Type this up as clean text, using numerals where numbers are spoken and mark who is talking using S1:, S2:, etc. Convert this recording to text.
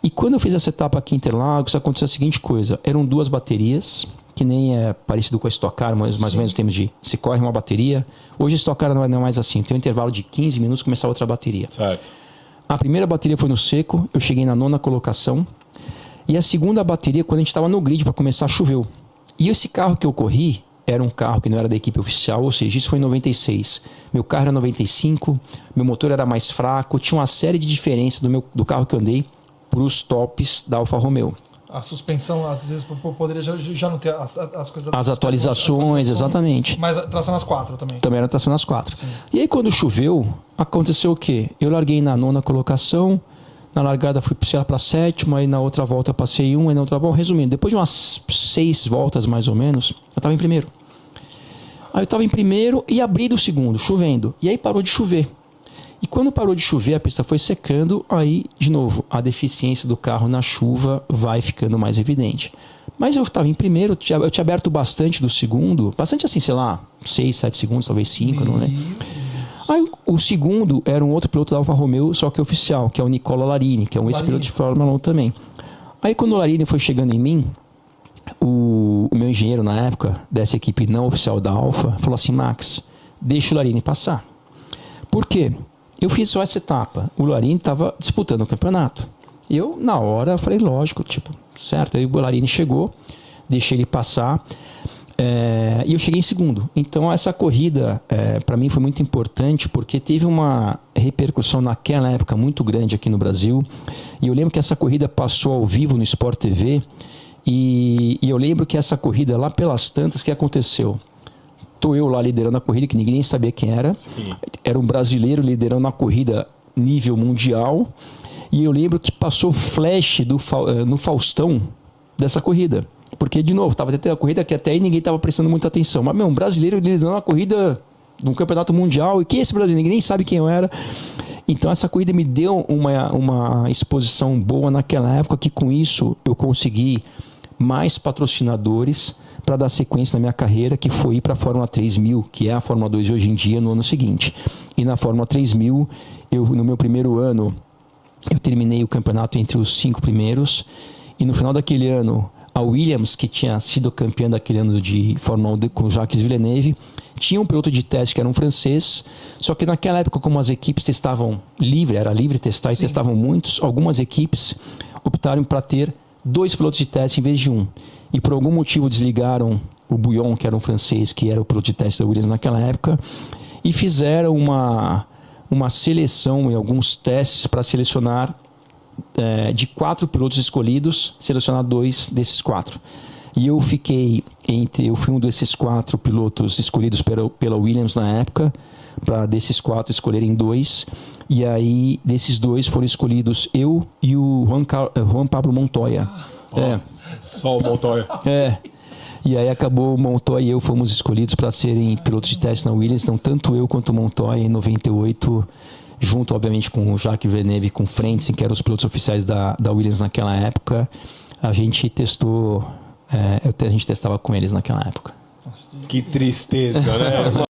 S1: E quando eu fiz essa etapa aqui em Interlagos, aconteceu a seguinte coisa. Eram 2 baterias, que nem é parecido com a Stock Car, mais ou menos em termos de se corre uma bateria. Hoje a Stock Car não é mais assim. Tem um intervalo de 15 minutos e começa outra bateria.
S2: Certo.
S1: A primeira bateria foi no seco, eu cheguei na 9ª colocação. E a segunda bateria, quando a gente estava no grid para começar, choveu. E esse carro que eu corri era um carro que não era da equipe oficial, ou seja, isso foi em 96. Meu carro era 95, meu motor era mais fraco, tinha uma série de diferenças do carro que eu andei para os tops da Alfa Romeo.
S3: A suspensão, às vezes, poderia já não ter as coisas...
S1: As atualizações, exatamente.
S3: Mas tração nas 4 também.
S1: Também era tração nas 4.
S3: Sim.
S1: E aí, quando choveu, aconteceu o quê? Eu larguei na 9ª colocação, na largada fui para a 7ª, aí na outra volta eu passei 1, aí na outra volta... Resumindo, depois de umas 6 voltas, mais ou menos, eu estava em primeiro. Aí eu estava em primeiro e abri do segundo, chovendo. E aí parou de chover. E quando parou de chover, a pista foi secando, aí, de novo, a deficiência do carro na chuva vai ficando mais evidente. Mas eu estava em primeiro, eu tinha aberto bastante do segundo, bastante assim, sei lá, 6, 7 segundos, talvez 5, não lembro. Aí o segundo era um outro piloto da Alfa Romeo, só que oficial, que é o Nicola Larini, que é um ex-piloto de Fórmula 1 também. Aí quando o Larini foi chegando em mim, o meu engenheiro na época, dessa equipe não oficial da Alfa, falou assim: Max, deixa o Larini passar. Por quê? Eu fiz só essa etapa. O Larini estava disputando o campeonato. Eu, na hora, falei, lógico, certo. Aí o Larini chegou, deixei ele passar, e eu cheguei em segundo. Então, essa corrida, para mim, foi muito importante, porque teve uma repercussão naquela época muito grande aqui no Brasil. E eu lembro que essa corrida passou ao vivo no Sport TV. E eu lembro que essa corrida, lá pelas tantas, o que aconteceu? Estou eu lá liderando a corrida, que ninguém nem sabia quem era. Sim. Era um brasileiro liderando a corrida nível mundial. E eu lembro que passou flash no Faustão dessa corrida. Porque, de novo, estava tendo a corrida que até aí ninguém estava prestando muita atenção. Mas, um brasileiro liderando a corrida num campeonato mundial. E quem é esse brasileiro? Ninguém nem sabe quem eu era. Então, essa corrida me deu uma exposição boa naquela época, que com isso eu consegui mais patrocinadores para dar sequência na minha carreira, que foi ir para a Fórmula 3000, que é a Fórmula 2 hoje em dia, no ano seguinte. E na Fórmula 3000, no meu primeiro ano, eu terminei o campeonato entre os 5 primeiros, e no final daquele ano, a Williams, que tinha sido campeã daquele ano de Fórmula 1 com Jacques Villeneuve, tinha um piloto de teste que era um francês, só que naquela época, como as equipes testavam era livre testar, e testavam muitos, algumas equipes optaram para ter 2 pilotos de teste em vez de 1. E por algum motivo desligaram o Bouillon, que era um francês, que era o piloto de teste da Williams naquela época, e fizeram uma seleção em alguns testes para selecionar de 4 pilotos escolhidos, selecionar 2 desses 4. E eu fui um desses 4 pilotos escolhidos pela Williams na época, para desses 4 escolherem 2. E aí, desses 2 foram escolhidos eu e o Juan Pablo Montoya.
S2: Só o Montoya.
S1: E aí acabou o Montoya e eu fomos escolhidos para serem pilotos de teste na Williams. Então, tanto eu quanto o Montoya, em 98, junto, obviamente, com o Jacques Villeneuve e com o Frentzen, que eram os pilotos oficiais da Williams naquela época, a gente testou... a gente testava com eles naquela época.
S2: Que tristeza, né?